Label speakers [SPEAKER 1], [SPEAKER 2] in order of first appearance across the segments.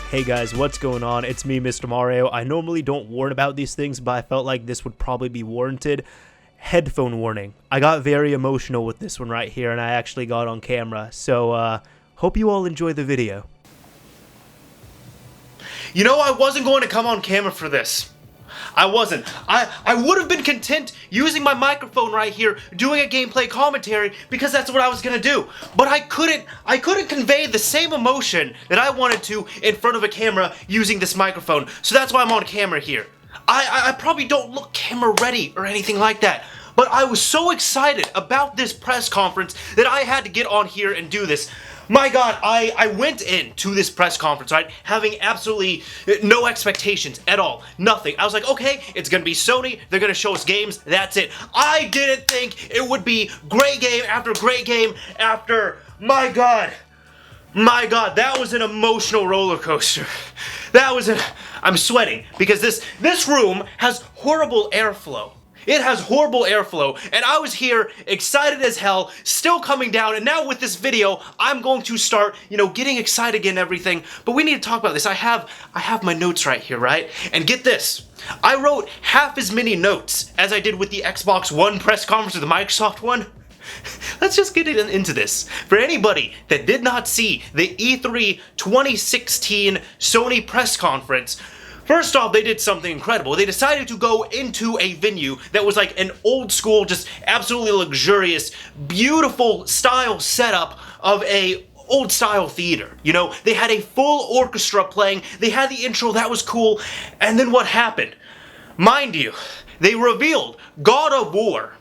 [SPEAKER 1] Hey guys, what's going on? It's me, Mr. Mario. I normally don't warn about these things, but I felt like this would probably be warranted. Headphone warning. I got very emotional with this one right here, and I actually got on camera. So, hope you all enjoy the video.
[SPEAKER 2] You know, I wasn't going to come on camera for this. I wasn't. I would have been content using my microphone right here, doing a gameplay commentary, because that's what I was gonna do. But I couldn't convey the same emotion that I wanted to in front of a camera using this microphone. So that's why I'm on camera here. I probably don't look camera ready or anything like that. But I was so excited about this press conference that I had to get on here and do this. My God, I went into this press conference, right, having absolutely no expectations at all. Nothing. I was like, okay, it's going to be Sony. They're going to show us games. That's it. I didn't think it would be great game after great game after, my God, that was an emotional roller coaster. I'm sweating because this room has horrible airflow. It has horrible airflow, and I was here excited as hell, still coming down, and now with this video, I'm going to start, getting excited again and everything, but we need to talk about this. I have my notes right here, right? And get this, I wrote half as many notes as I did with the Xbox One press conference or the Microsoft one. Let's just get into this. For anybody that did not see the E3 2016 Sony press conference, first off, they did something incredible. They decided to go into a venue that was like an old school, just absolutely luxurious, beautiful style setup of a old style theater. They had a full orchestra playing, they had the intro, that was cool, and then what happened? Mind you, they revealed God of War.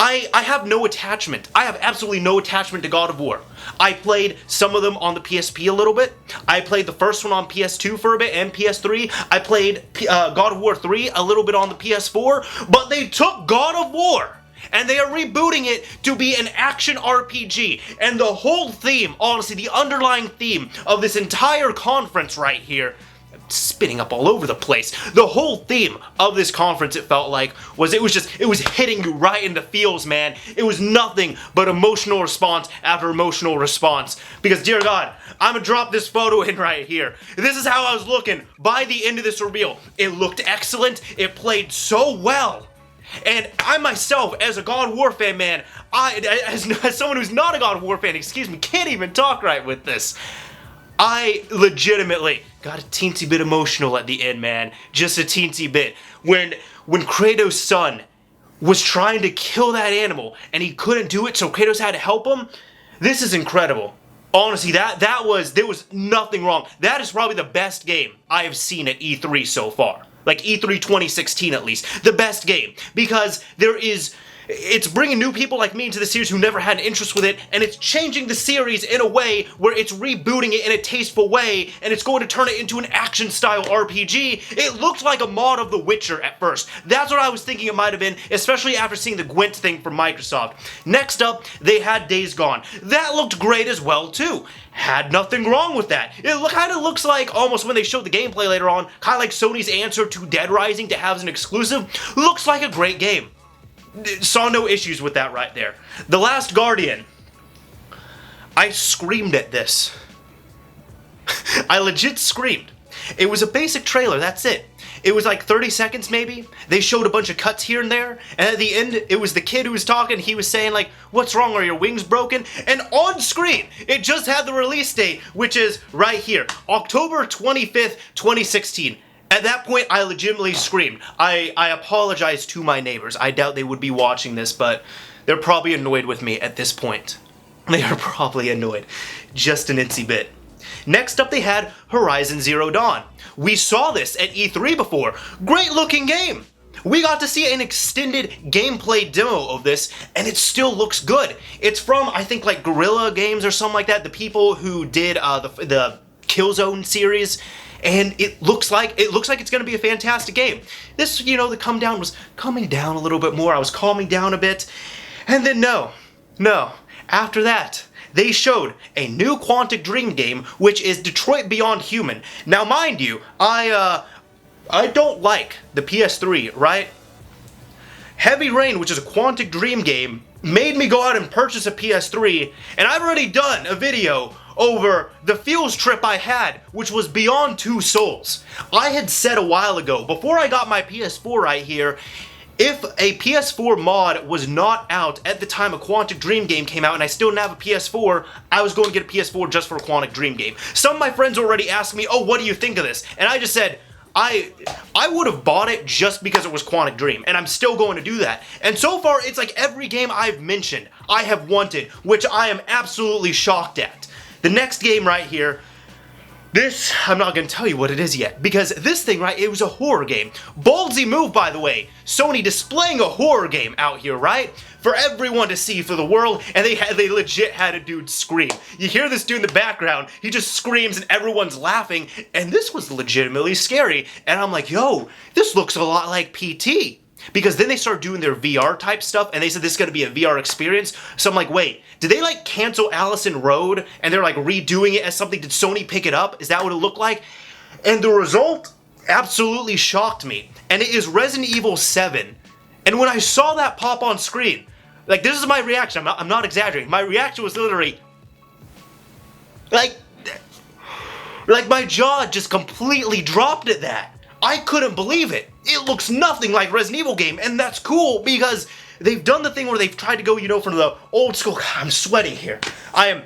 [SPEAKER 2] I have no attachment. I have absolutely no attachment to God of War. I played some of them on the PSP a little bit. I played the first one on PS2 for a bit and PS3. I played God of War 3 a little bit on the PS4. But they took God of War and they are rebooting it to be an action RPG. And the whole theme, honestly, the underlying theme of this entire conference right here, spinning up all over the place. The whole theme of this conference, it felt like, it was hitting you right in the feels, man. It was nothing but emotional response after emotional response. Because, dear God, I'm gonna drop this photo in right here. This is how I was looking by the end of this reveal. It looked excellent. It played so well. And I myself, as a God of War fan, man, as someone who's not a God of War fan, can't even talk right with this. I legitimately got a teensy bit emotional at the end, man. Just a teensy bit. When Kratos' son was trying to kill that animal and he couldn't do it, so Kratos had to help him. This is incredible. Honestly, there was nothing wrong. That is probably the best game I have seen at E3 so far. Like E3 2016 at least. The best game. Because it's bringing new people like me into the series who never had an interest with it, and it's changing the series in a way where it's rebooting it in a tasteful way, and it's going to turn it into an action-style RPG. It looked like a mod of The Witcher at first. That's what I was thinking it might have been, especially after seeing the Gwent thing from Microsoft. Next up, they had Days Gone. That looked great as well, too. Had nothing wrong with that. It kind of looks like, almost when they showed the gameplay later on, kind of like Sony's answer to Dead Rising to have as an exclusive. Looks like a great game. Saw no issues with that right there. The Last Guardian. I screamed at this. I legit screamed. It was a basic trailer, that's it. It was like 30 seconds maybe. They showed a bunch of cuts here and there. And at the end, it was the kid who was talking. He was saying like, what's wrong? Are your wings broken? And on screen, it just had the release date, which is right here. October 25th, 2016. At that point, I legitimately screamed. I apologize to my neighbors. I doubt they would be watching this, but they're probably annoyed with me at this point. They are probably annoyed. Just an itsy bit. Next up, they had Horizon Zero Dawn. We saw this at E3 before. Great looking game. We got to see an extended gameplay demo of this, and it still looks good. It's from, I think, like Guerrilla Games or something like that. The people who did the Killzone series. And it looks like it's going to be a fantastic game. This, the come down was coming down a little bit more. I was calming down a bit. And then no. After that, they showed a new Quantic Dream game, which is Detroit Beyond Human. Now, mind you, I don't like the PS3, right? Heavy Rain, which is a Quantic Dream game, made me go out and purchase a PS3, and I've already done a video over the feels trip I had, which was beyond 2 souls. I had said a while ago, before I got my PS4 right here, if a PS4 mod was not out at the time a Quantic Dream game came out and I still didn't have a PS4, I was going to get a PS4 just for a Quantic Dream game. Some of my friends already asked me, oh, what do you think of this? And I just said, I would have bought it just because it was Quantic Dream, and I'm still going to do that. And so far, it's like every game I've mentioned, I have wanted, which I am absolutely shocked at. The next game right here, this, I'm not going to tell you what it is yet, because this thing, right, it was a horror game. Ballsy move, by the way. Sony displaying a horror game out here, right? For everyone to see, for the world, and they legit had a dude scream. You hear this dude in the background, he just screams and everyone's laughing, and this was legitimately scary. And I'm like, yo, this looks a lot like PT. Because then they started doing their VR type stuff, and they said this is going to be a VR experience. So I'm like, wait, did they like cancel Allison Road, and they're like redoing it as something? Did Sony pick it up? Is that what it looked like? And the result absolutely shocked me. And it is Resident Evil 7. And when I saw that pop on screen, like, this is my reaction. I'm not exaggerating. My reaction was literally, like my jaw just completely dropped at that. I couldn't believe it. It looks nothing like Resident Evil game, and that's cool because they've done the thing where they've tried to go, you know, from the old school. God, I'm sweating here. I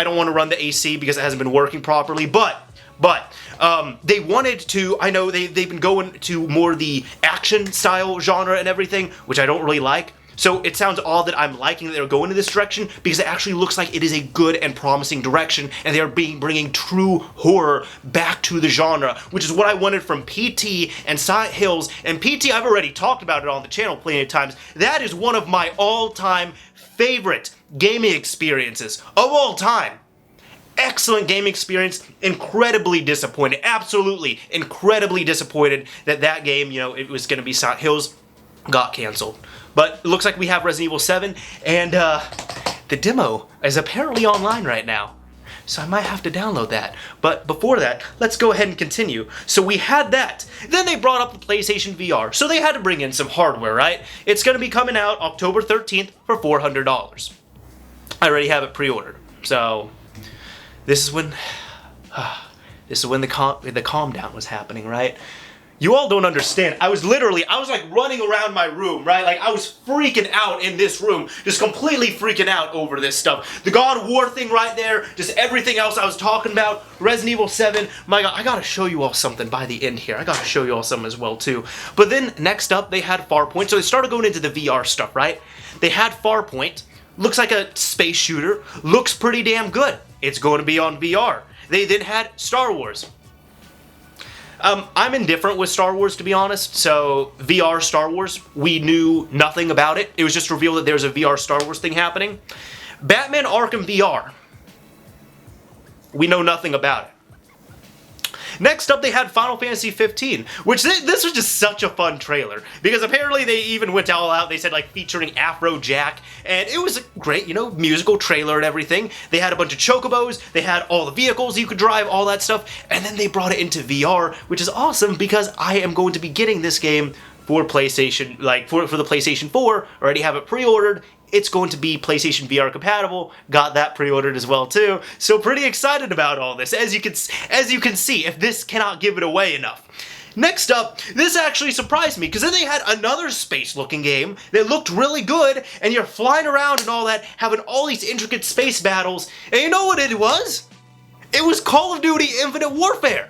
[SPEAKER 2] don't want to run the AC because it hasn't been working properly, but they wanted to, I know they've been going to more the action style genre and everything, which I don't really like. So it sounds odd that I'm liking that they're going in this direction because it actually looks like it is a good and promising direction, and they are bringing true horror back to the genre, which is what I wanted from PT and Silent Hills. And PT, I've already talked about it on the channel plenty of times. That is one of my all-time favorite gaming experiences of all time. Excellent gaming experience, incredibly disappointed, absolutely incredibly disappointed that game, you know, it was going to be Silent Hills, got canceled. But it looks like we have Resident Evil 7, and the demo is apparently online right now. So I might have to download that. But before that, let's go ahead and continue. So we had that. Then they brought up the PlayStation VR. So they had to bring in some hardware, right? It's going to be coming out October 13th for $400. I already have it pre-ordered. So this is when the calm down was happening, right? You all don't understand. I was like running around my room, right? Like I was freaking out in this room, just completely freaking out over this stuff. The God of War thing right there, just everything else I was talking about, Resident Evil 7. My God, I gotta show you all something by the end here. I gotta show you all something as well too. But then next up, they had Farpoint. So they started going into the VR stuff, right? They had Farpoint. Looks like a space shooter. Looks pretty damn good. It's going to be on VR. They then had Star Wars. I'm indifferent with Star Wars, to be honest, so VR Star Wars, we knew nothing about it. It was just revealed that there's a VR Star Wars thing happening. Batman Arkham VR, we know nothing about it. Next up, they had Final Fantasy 15, which this was just such a fun trailer, because apparently they even went all out. They said, like, featuring Afrojack, and it was a great, you know, musical trailer and everything. They had a bunch of chocobos, they had all the vehicles you could drive, all that stuff, and then they brought it into VR, which is awesome, because I am going to be getting this game for PlayStation, like, for the PlayStation 4, already have it pre-ordered. It's going to be PlayStation VR compatible. Got that pre-ordered as well too. So pretty excited about all this. As you can see, if this cannot give it away enough. Next up, this actually surprised me because then they had another space-looking game that looked really good, and you're flying around and all that, having all these intricate space battles. And you know what it was? It was Call of Duty Infinite Warfare.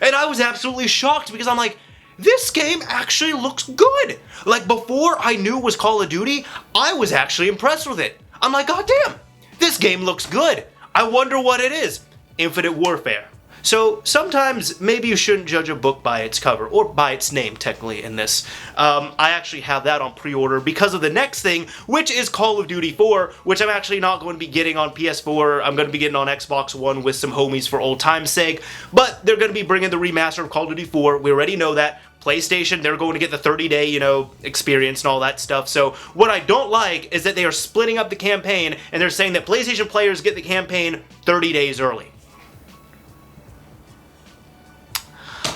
[SPEAKER 2] And I was absolutely shocked because I'm like, this game actually looks good. Like, before I knew it was Call of Duty, I was actually impressed with it. I'm like, God damn, this game looks good. I wonder what it is. Infinite Warfare. So sometimes maybe you shouldn't judge a book by its cover, or by its name, technically, in this. I actually have that on pre-order because of the next thing, which is Call of Duty 4, which I'm actually not going to be getting on PS4. I'm going to be getting on Xbox One with some homies for old time's sake, but they're going to be bringing the remaster of Call of Duty 4. We already know that. PlayStation, they're going to get the 30-day, you know, experience and all that stuff. So what I don't like is that they are splitting up the campaign, and they're saying that PlayStation players get the campaign 30 days early.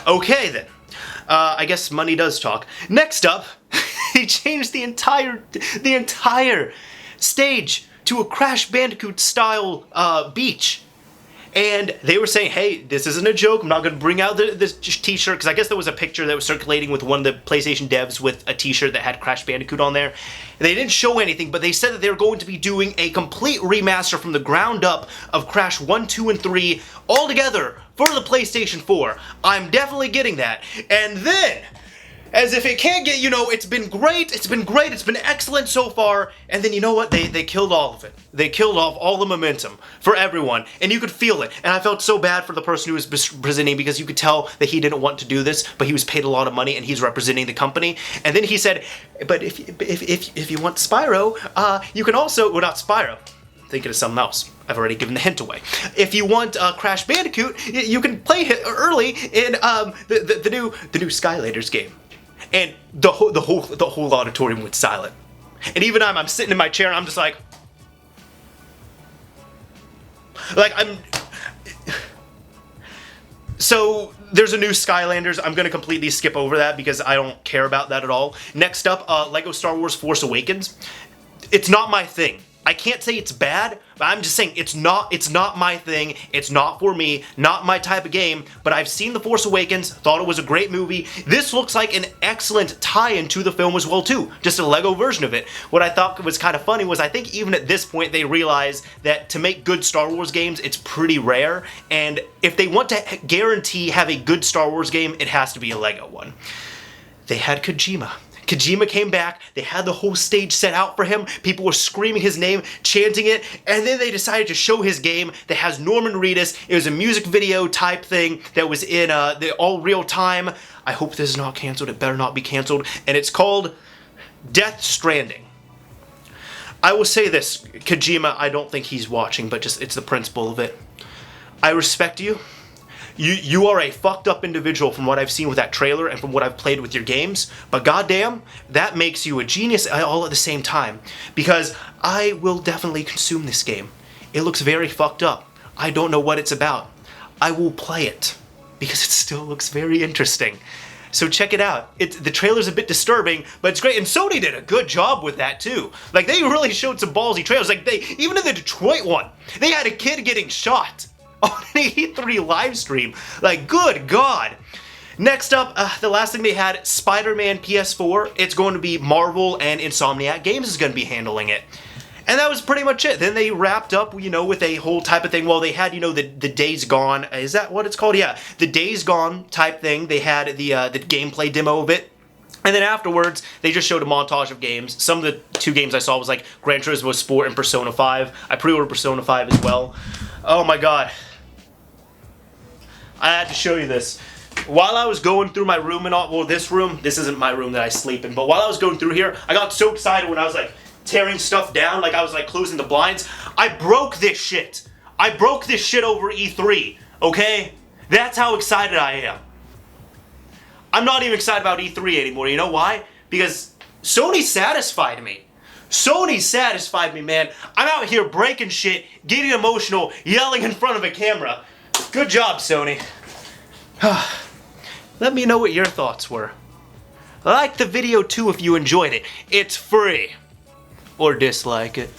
[SPEAKER 2] Okay then, I guess money does talk. Next up, he changed the entire stage to a Crash Bandicoot style beach. And they were saying, hey, this isn't a joke. I'm not going to bring out this t-shirt, because I guess there was a picture that was circulating with one of the PlayStation devs with a t-shirt that had Crash Bandicoot on there. And they didn't show anything, but they said that they were going to be doing a complete remaster from the ground up of Crash 1, 2, and 3 all together for the PlayStation 4. I'm definitely getting that. And then, as if it can't get, it's been great, it's been excellent so far, and then you know what, they killed all of it. They killed off all the momentum for everyone, and you could feel it. And I felt so bad for the person who was presenting, because you could tell that he didn't want to do this, but he was paid a lot of money and he's representing the company. And then he said, but if you want Spyro, you can also, well, not Spyro, I'm thinking of something else. I've already given the hint away. If you want Crash Bandicoot, you can play it early in the new Skylanders game. And the whole auditorium went silent. And even I'm sitting in my chair and I'm just like So there's a new Skylanders. I'm gonna completely skip over that because I don't care about that at all. Next up, Lego Star Wars Force Awakens. It's not my thing. I can't say it's bad, but I'm just saying it's not my thing. It's not for me, not my type of game, but I've seen The Force Awakens, thought it was a great movie. This looks like an excellent tie-in to the film as well too, just a Lego version of it. What I thought was kind of funny was I think even at this point they realize that to make good Star Wars games, it's pretty rare, and if they want to guarantee have a good Star Wars game, it has to be a Lego one. They had Kojima. Kojima came back, they had the whole stage set out for him, people were screaming his name, chanting it, and then they decided to show his game that has Norman Reedus. It was a music video type thing that was in the all real time. I hope this is not canceled, it better not be canceled, and it's called Death Stranding. I will say this, Kojima, I don't think he's watching, but just it's the principle of it. I respect you. You are a fucked up individual from what I've seen with that trailer and from what I've played with your games, but goddamn, that makes you a genius all at the same time, because I will definitely consume this game. It looks very fucked up. I don't know what it's about. I will play it, because it still looks very interesting. So check it out. The trailer's a bit disturbing, but it's great, and Sony did a good job with that too. Like, they really showed some ballsy trailers. Like, even in the Detroit one, they had a kid getting shot on an E3 live stream. Like, good God. Next up, the last thing they had, Spider-Man PS4. It's going to be Marvel and Insomniac Games is going to be handling it. And that was pretty much it. Then they wrapped up, with a whole type of thing. Well, they had, the Days Gone. Is that what it's called? Yeah, the Days Gone type thing. They had the gameplay demo of it. And then afterwards, they just showed a montage of games. Some of the 2 games I saw was like Gran Turismo Sport and Persona 5. I pre-ordered Persona 5 as well. Oh my God. I had to show you this. While I was going through my room and all, well, this isn't my room that I sleep in, but while I was going through here, I got so excited when I was like tearing stuff down, like I was like closing the blinds. I broke this shit. I broke this shit over E3, okay? That's how excited I am. I'm not even excited about E3 anymore. You know why? Because Sony satisfied me. Sony satisfied me, man. I'm out here breaking shit, getting emotional, yelling in front of a camera. Good job, Sony. Let me know what your thoughts were. Like the video too if you enjoyed it. It's free. Or dislike it.